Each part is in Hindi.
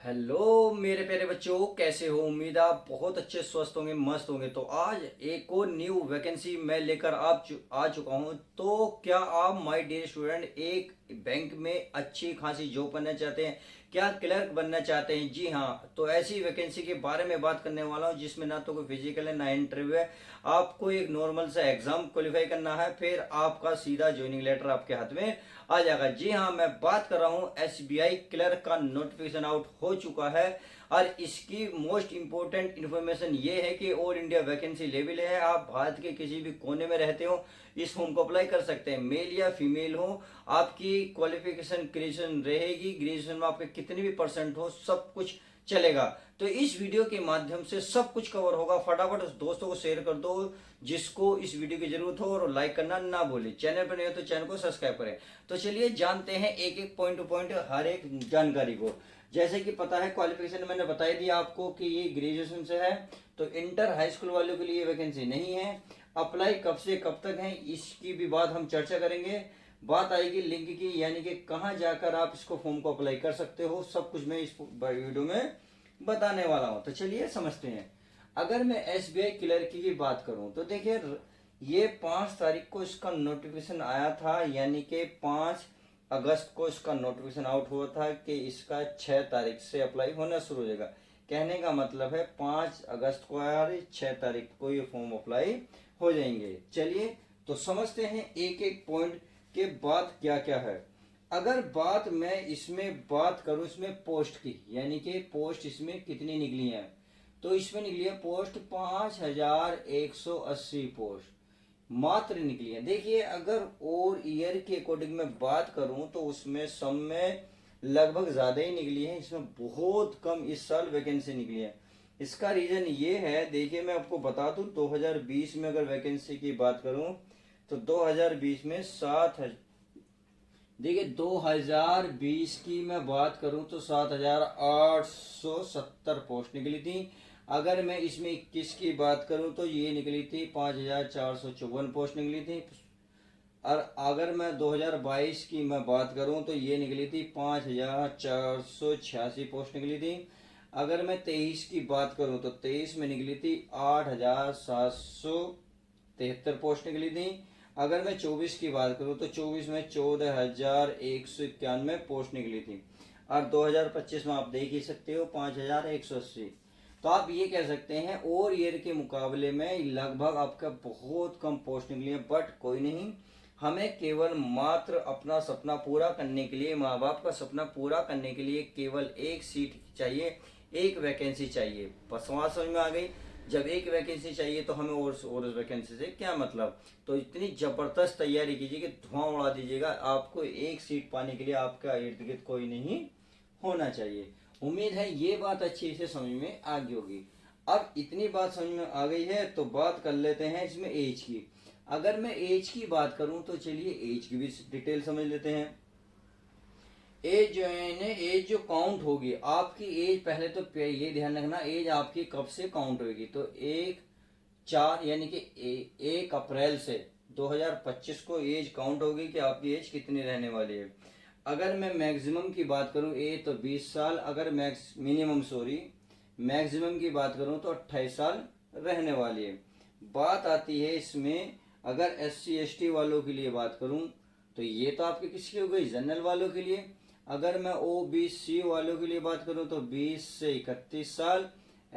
हेलो मेरे प्यारे बच्चों, कैसे हो? उम्मीद आप बहुत अच्छे स्वस्थ होंगे, मस्त होंगे। तो आज एक और न्यू वैकेंसी मैं लेकर आ चुका हूं। तो क्या आप माय डियर स्टूडेंट एक बैंक में अच्छी खासी जॉब करना चाहते हैं? क्या क्लर्क बनना चाहते हैं? जी हाँ, तो ऐसी वैकेंसी के बारे में बात करने वाला हूं जिसमें ना तो कोई फिजिकल है ना इंटरव्यू है। आपको एक नॉर्मल सा एग्जाम क्वालिफाई करना है, फिर आपका सीधा ज्वाइनिंग लेटर आपके हाथ में आ जाएगा। जी हाँ, मैं बात कर रहा हूँ एसबीआई क्लर्क का नोटिफिकेशन आउट हो चुका है। और इसकी मोस्ट इंपोर्टेंट इन्फॉर्मेशन ये है कि ऑल इंडिया वैकेंसी लेवल है। आप भारत के किसी भी कोने में रहते हो, इस फॉर्म को अप्लाई कर सकते हैं, मेल या फीमेल हो। आपकी क्वालिफिकेशन ग्रेजुएशन रहेगी, ग्रेजुएशन में आपके कितने भी परसेंट हो सब कुछ चलेगा। तो इस वीडियो के माध्यम से सब कुछ कवर होगा। फटाफट उस दोस्तों को शेयर कर दो जिसको इस वीडियो की जरूरत हो, और लाइक करना ना भूले। चैनल पर नहीं हो तो चैनल को सब्सक्राइब करें। तो चलिए जानते हैं एक एक पॉइंट टू पॉइंट हर एक जानकारी को। जैसे कि पता है, क्वालिफिकेशन मैंने बताई दिया आपको कि ये ग्रेजुएशन से है। तो इंटर हाई स्कूल वालों के लिए वैकेंसी नहीं है। अप्लाई कब से कब तक है इसकी भी बात हम चर्चा करेंगे। बात आएगी लिंक की, यानी कि कहाँ जाकर आप इसको फॉर्म को अप्लाई कर सकते हो, सब कुछ मैं इस वीडियो में बताने वाला हूँ। तो चलिए समझते हैं। अगर मैं एसबीआई क्लर्क की बात करूं तो देखिए, ये 5 तारीख को इसका नोटिफिकेशन आया था, यानी कि 5 अगस्त को इसका नोटिफिकेशन आउट हुआ था कि इसका 6 तारीख से अप्लाई होना शुरू हो जाएगा। कहने का मतलब है 5 अगस्त को आया, 6 तारीख को ये फॉर्म अप्लाई हो जाएंगे। चलिए तो समझते हैं एक एक पॉइंट के बाद क्या क्या है। अगर बात मैं इसमें बात करूं, इसमें पोस्ट की, यानी कि पोस्ट इसमें कितनी निकली है, तो इसमें निकली है पोस्ट 5180 पोस्ट मात्र निकली है। देखिए, अगर और ईयर के अकॉर्डिंग में बात करूं तो उसमें सब में लगभग ज्यादा ही निकली है, इसमें बहुत कम इस साल वैकेंसी निकली है। इसका रीजन ये है, देखिए मैं आपको बता दूं, 2020 में अगर वैकेंसी की बात करूं तो 2020 में 7, देखिए 2020 की मैं बात करूं तो 7870 पोस्ट निकली थी। अगर मैं इसमें 21 की बात करूं तो ये निकली थी 5454 पोस्ट निकली थी। और अगर मैं 2022 की मैं बात करूं तो ये निकली थी 5486 पोस्ट निकली थी। अगर मैं 23 की बात करूं तो 23 में निकली थी 8773 पोस्ट निकली थी। अगर मैं 24 की बात करूं तो 24 में 14191 पोस्ट निकली थी। और 2025 में आप देख ही सकते हो 5180। तो आप ये कह सकते हैं और ईयर के मुकाबले में लगभग आपका बहुत कम पोस्ट निकली है। बट कोई नहीं, हमें केवल मात्र अपना सपना पूरा करने के लिए, माँ बाप का सपना पूरा करने के लिए केवल एक सीट चाहिए, एक वैकेंसी चाहिए। बस बात समझ में आ गई। जब एक वैकेंसी चाहिए तो हमें और उस वैकेंसी से क्या मतलब। तो इतनी जबरदस्त तैयारी कीजिए कि धुआं उड़ा दीजिएगा। आपको एक सीट पाने के लिए आपका इर्द गिर्द कोई नहीं होना चाहिए। उम्मीद है ये बात अच्छी से समझ में आ गई होगी। अब इतनी बात समझ में आ गई है तो बात कर लेते हैं इसमें एज की। अगर मैं एज की बात करूं तो चलिए एज की भी डिटेल समझ लेते हैं। एज जो है ना, एज जो काउंट होगी आपकी एज, पहले तो ये ध्यान रखना एज आपकी कब से काउंट होगी। तो 1/4 यानी कि 1 अप्रैल से 2025 को एज काउंट होगी कि आपकी एज कितनी रहने वाली है। अगर मैं मैक्सिमम की बात करूं एज तो 20 साल, अगर मैक्सिमम की बात करूं तो 28 साल रहने वाली है। बात आती है इसमें, अगर SC ST वालों के लिए बात करूं तो ये तो आपके किसकी हो गई, जनरल वालों के लिए। अगर मैं OBC वालों के लिए बात करूं तो 20 से 31 साल।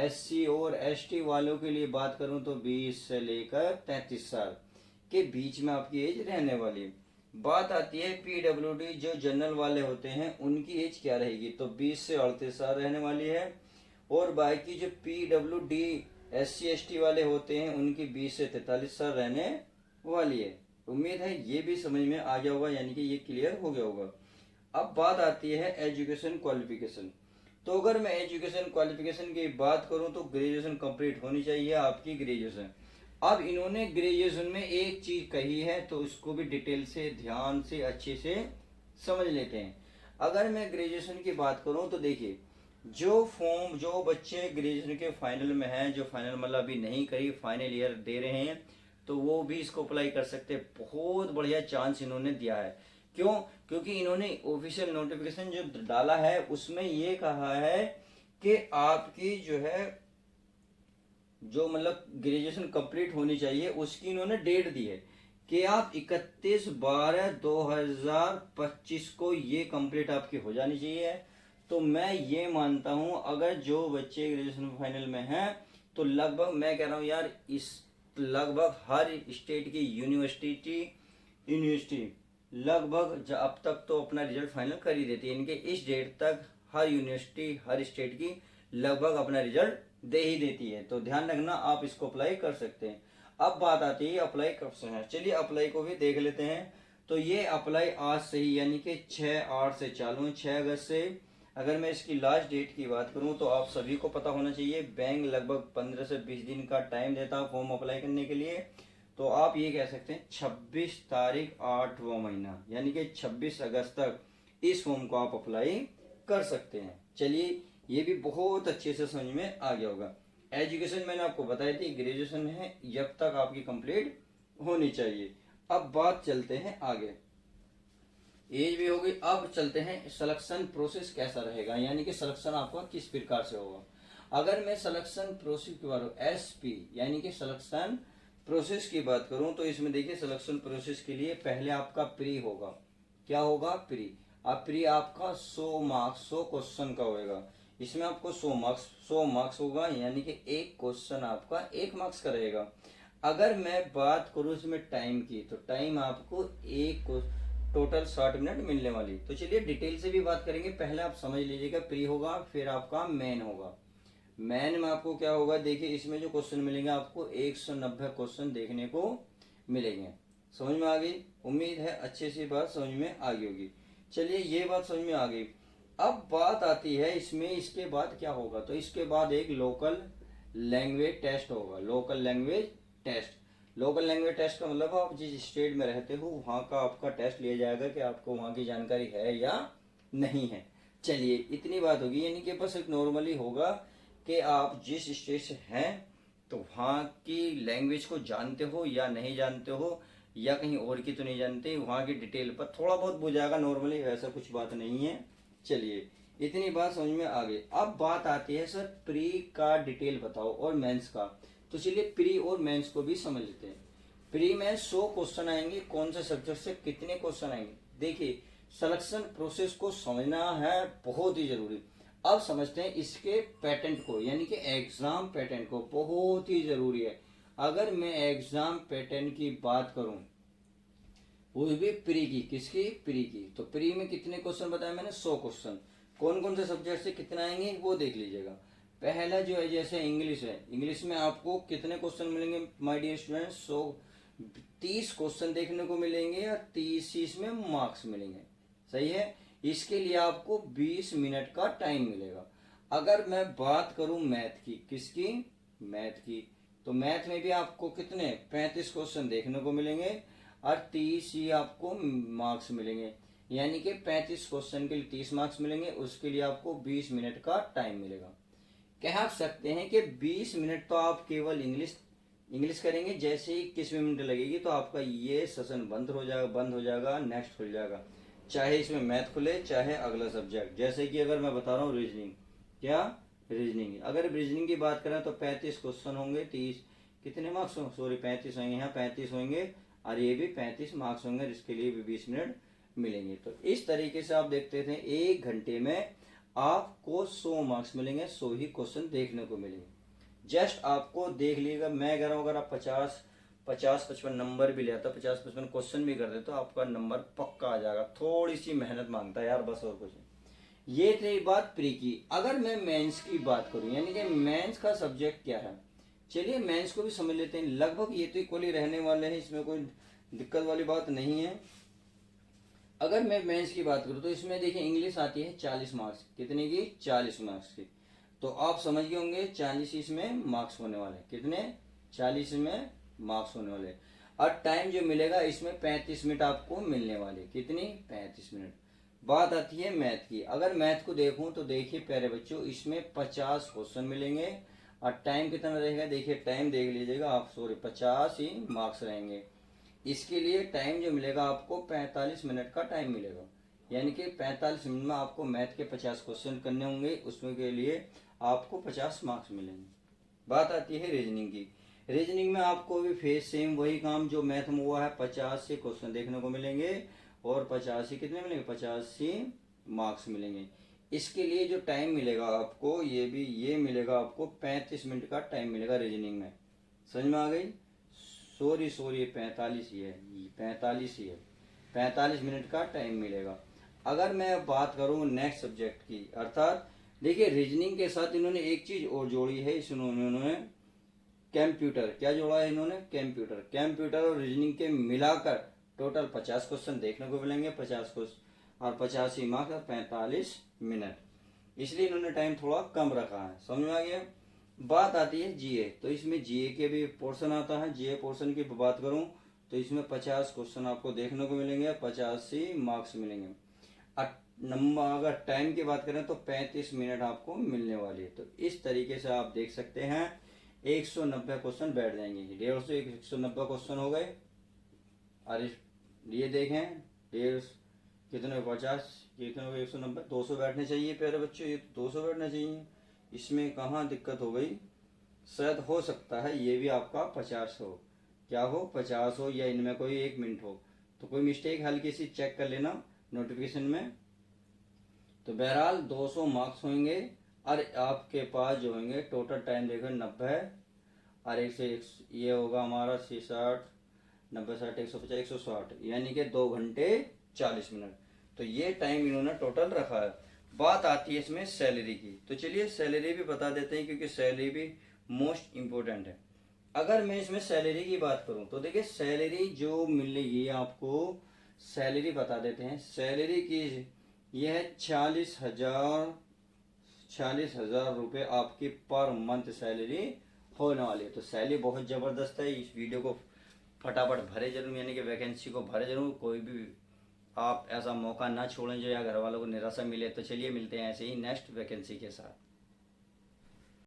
SC और ST वालों के लिए बात करूं तो 20 से लेकर 33 साल के बीच में आपकी एज रहने वाली है। बात आती है PWD, जो जनरल वाले होते हैं उनकी एज क्या रहेगी, तो 20 से 38 साल रहने वाली है। और बाकी जो PWD SC ST वाले होते हैं उनकी 20 से 43 साल रहने वाली है। उम्मीद है ये भी समझ में आ गया होगा, यानी कि ये क्लियर हो गया होगा। अब बात आती है एजुकेशन क्वालिफिकेशन। तो अगर मैं एजुकेशन क्वालिफिकेशन की बात करूं तो ग्रेजुएशन कंप्लीट होनी चाहिए आपकी, ग्रेजुएशन। अब इन्होंने ग्रेजुएशन में एक चीज कही है तो उसको भी डिटेल से ध्यान से अच्छे से समझ लेते हैं। अगर मैं ग्रेजुएशन की बात करूं तो देखिए, जो बच्चे ग्रेजुएशन के फाइनल में हैं, जो फाइनल मतलब अभी नहीं करी, फाइनल ईयर दे रहे हैं, तो वो भी इसको अप्लाई कर सकते हैं। बहुत बढ़िया चांस इन्होंने दिया है। क्यों? क्योंकि इन्होंने ऑफिशियल नोटिफिकेशन जो डाला है उसमें ये कहा है कि आपकी जो है जो मतलब ग्रेजुएशन कंप्लीट होनी चाहिए उसकी इन्होंने डेट दी है कि आप 31/12/2025 को ये कंप्लीट आपकी हो जानी चाहिए। तो मैं ये मानता हूँ अगर जो बच्चे ग्रेजुएशन फाइनल में हैं तो लगभग मैं कह रहा हूँ यार इस लगभग हर स्टेट की यूनिवर्सिटी लगभग अब तक तो अपना रिजल्ट फाइनल कर ही देती है। इनके इस डेट तक हर यूनिवर्सिटी हर स्टेट की लगभग अपना रिजल्ट दे ही देती है। तो ध्यान रखना आप इसको अप्लाई कर सकते हैं। अब बात आती है अप्लाई कब से है। चलिए अप्लाई को भी देख लेते हैं। तो ये अप्लाई आज से ही यानी कि 6/8 से चालू है, 6 अगस्त से। अगर मैं इसकी लास्ट डेट की बात करूं तो आप सभी को पता होना चाहिए बैंक लगभग 15 से 20 दिन का टाइम देता है फॉर्म अप्लाई करने के लिए। तो आप ये कह सकते हैं 26 तारीख 8वां महीना यानी कि 26 अगस्त तक इस फॉर्म को आप अप्लाई कर सकते हैं। चलिए ये भी बहुत अच्छे से समझ में आ गया होगा। एजुकेशन मैंने आपको बताई थी ग्रेजुएशन है जब तक आपकी कंप्लीट होनी चाहिए। अब बात चलते हैं आगे, एज भी होगी। अब चलते हैं सिलेक्शन प्रोसेस कैसा रहेगा यानी कि सिलेक्शन आपका किस प्रकार से होगा। अगर मैं सिलेक्शन प्रोसेस की बात एसपी यानी कि सिलेक्शन प्रोसेस की बात करूं तो इसमें देखिए सिलेक्शन प्रोसेस के लिए पहले आपका प्री होगा। क्या होगा? प्री। अब प्री आपका 100 मार्क्स 100 क्वेश्चन का होगा। इसमें आपको 100 मार्क्स होगा यानी कि एक क्वेश्चन आपका 1 मार्क्स का रहेगा। अगर मैं बात करूं इसमें टाइम की तो टाइम आपको एक टोटल 60 मिनट मिलने वाली। तो चलिए डिटेल से भी बात करेंगे। पहले आप समझ लीजिएगा प्री होगा फिर आपका मेन होगा। मेन में आपको क्या होगा देखिए इसमें जो क्वेश्चन मिलेंगे आपको 190 क्वेश्चन देखने को मिलेंगे। समझ में आ गई? उम्मीद है अच्छे से बात समझ में आ गई होगी। चलिए ये बात समझ में आ गई। अब बात आती है इसमें इसके बाद क्या होगा। तो इसके बाद एक लोकल लैंग्वेज टेस्ट होगा। Local language test. Local language test का मतलब आप जिस स्टेट में रहते हो वहाँ का आपका टेस्ट लिया जाएगा कि आपको वहाँ की जानकारी है या नहीं है। चलिए इतनी बात होगी यानी कि बस एक नॉर्मली होगा कि आप जिस स्टेट से हैं तो वहाँ की लैंग्वेज को जानते हो या नहीं जानते हो या कहीं और की तो नहीं जानते। वहाँ की डिटेल पर थोड़ा बहुत बुझाएगा नॉर्मली, ऐसा कुछ बात नहीं है। चलिए इतनी बात समझ में आ गई। अब बात आती है सर प्री का डिटेल बताओ और मेंस का। तो चलिए प्री और मेंस को भी समझ लेते हैं। प्री में 100 क्वेश्चन आएंगे। कौन से सब्जेक्ट से कितने क्वेश्चन आएंगे? देखिए सिलेक्शन प्रोसेस को समझना है बहुत ही जरूरी। अब समझते हैं इसके पैटर्न को यानी कि एग्जाम पैटर्न को, बहुत ही जरूरी है। अगर मैं एग्जाम पैटर्न की बात करूं वो भी प्री की, किसकी? प्री की। तो प्री में कितने क्वेश्चन बताए मैंने? 100 क्वेश्चन। कौन कौन से सब्जेक्ट से कितना आएंगे वो देख लीजिएगा। पहला जो है जैसे इंग्लिश है, इंग्लिश में आपको कितने क्वेश्चन मिलेंगे माय डियर स्टूडेंट्स? 30 क्वेश्चन देखने को मिलेंगे या 30 इसमें मार्क्स मिलेंगे। सही है। इसके लिए आपको 20 मिनट का टाइम मिलेगा। अगर मैं बात करूं मैथ की, किसकी? मैथ की। तो मैथ में भी आपको कितने 35 क्वेश्चन देखने को मिलेंगे और 30 ही आपको मार्क्स मिलेंगे यानी कि 35 क्वेश्चन के लिए 30 मार्क्स मिलेंगे। उसके लिए आपको 20 मिनट का टाइम मिलेगा। कह सकते हैं कि 20 मिनट तो आप केवल इंग्लिश करेंगे। जैसे ही 21 मिनट लगेगी तो आपका ये सेशन बंद हो जाएगा, नेक्स्ट खुल जाएगा। चाहे इसमें मैथ खुले चाहे अगला सब्जेक्ट। जैसे कि अगर मैं बता रहा हूँ रीजनिंग, क्या? रीजनिंग। अगर रीजनिंग की बात करें तो 35 क्वेश्चन होंगे, 30 कितने मार्क्स होंगे? सॉरी 35 होंगे, यहाँ 35 होंगे और ये भी 35 मार्क्स होंगे जिसके लिए भी 20 मिनट मिलेंगे। तो इस तरीके से आप देखते थे 1 घंटे में आपको 100 मार्क्स मिलेंगे, 100 ही क्वेश्चन देखने को मिलेंगे। जस्ट आपको देख लीजिएगा। मैं कह रहा हूँ अगर आप 50-55 नंबर भी ले आता, 50-55 क्वेश्चन भी कर दे तो आपका नंबर पक्का आ जाएगा। थोड़ी सी मेहनत मांगता है यार, बस और कुछ नहीं। ये थी बात प्री की। अगर मैं मेंस की बात करूं यानी कि मेंस का सब्जेक्ट क्या है, चलिए मेंस को भी समझ लेते हैं। लगभग ये तो इक्वल ही रहने वाले हैं, इसमें कोई दिक्कत वाली बात नहीं है। अगर मैं मेंस की बात करूं तो इसमें देखिए इंग्लिश आती है 40 मार्क्स। कितने की? 40 मार्क्स की। तो आप समझ गए होंगे 40 इसमें मार्क्स होने वाले। कितने? 40 में मार्क्स होने वाले। और टाइम जो मिलेगा इसमें 35 मिनट आपको मिलने वाले। कितनी? 35 मिनट। बात आती है मैथ की। अगर मैथ को देखूं तो देखिए प्यारे बच्चों इसमें 50 क्वेश्चन मिलेंगे और टाइम कितना रहेगा देखिए, टाइम देख लीजिएगा आप। सॉरी 50 ही मार्क्स रहेंगे। इसके लिए टाइम जो मिलेगा आपको 45 मिनट का टाइम मिलेगा, यानी कि 45 मिनट में आपको मैथ के 50 क्वेश्चन करने होंगे, उसमें के लिए आपको 50 मार्क्स मिलेंगे। बात आती है रीजनिंग की। रीजनिंग में आपको भी फेस सेम वही काम जो मैथ में हुआ है, 50 से क्वेश्चन देखने को मिलेंगे और 50 कितने मिलेंगे, 50 मार्क्स मिलेंगे। इसके लिए जो टाइम मिलेगा आपको, ये मिलेगा आपको 35 मिनट का टाइम मिलेगा रीजनिंग में। समझ में आ गई? सॉरी 45 ही है, 45 ही है, 45 मिनट का टाइम मिलेगा। अगर मैं बात करूं नेक्स्ट सब्जेक्ट की, अर्थात देखिए रीजनिंग के साथ इन्होंने एक चीज और जोड़ी है, इसमें उन्होंने कंप्यूटर, क्या जोड़ा है इन्होंने, कंप्यूटर और रीजनिंग के मिलाकर टोटल 50 क्वेश्चन देखने को मिलेंगे, 50 क्वेश्चन और 85 मार्क्स और 45 मिनट। इसलिए इन्होंने टाइम थोड़ा कम रखा है। समझ में आ गया? बात आती है जीए, तो इसमें जीए के भी पोर्शन आता है। जीए पोर्शन की बात करूं तो इसमें 50 क्वेश्चन आपको देखने को मिलेंगे, 85 मार्क्स मिलेंगे। नंबर अगर टाइम की बात करें तो 35 मिनट आपको मिलने वाली है। तो इस तरीके से आप देख सकते हैं 190 क्वेश्चन बैठ जाएंगे, 150 190 क्वेश्चन हो गए। और ये देखें 150 कितने, 50 कितने हो गए, 190, 200 बैठने चाहिए प्यारे बच्चों, ये 200 बैठने चाहिए। इसमें कहाँ दिक्कत हो गई? शायद हो सकता है ये भी आपका 50 हो, क्या हो, 50 हो, या इनमें कोई 1 मिनट हो, तो कोई मिस्टेक हल्की सी चेक कर लेना नोटिफिकेशन में। तो बहरहाल 200 मार्क्स होंगे और आपके पास जो होंगे टोटल टाइम देखो 90 और एक से एक, ये होगा हमारा 60 90 60 150 160, यानी कि 2 घंटे 40 मिनट। तो ये टाइम इन्होंने टोटल रखा है। बात आती है इसमें सैलरी की, तो चलिए सैलरी भी बता देते हैं क्योंकि सैलरी भी मोस्ट इम्पोर्टेंट है। अगर मैं इसमें सैलरी की बात करूं तो देखिए सैलरी जो मिलेगी आपको, सैलरी बता देते हैं सैलरी की। यह है 40,000 रुपये आपकी पर मंथ सैलरी होने वाली है। तो सैलरी बहुत ज़बरदस्त है। इस वीडियो को फटाफट भरे जरूर, यानी कि वैकेंसी को भरे जरूर, कोई भी आप ऐसा मौका ना छोड़ें जो या घर वालों को निराशा मिले। तो चलिए मिलते हैं ऐसे ही नेक्स्ट वैकेंसी के साथ।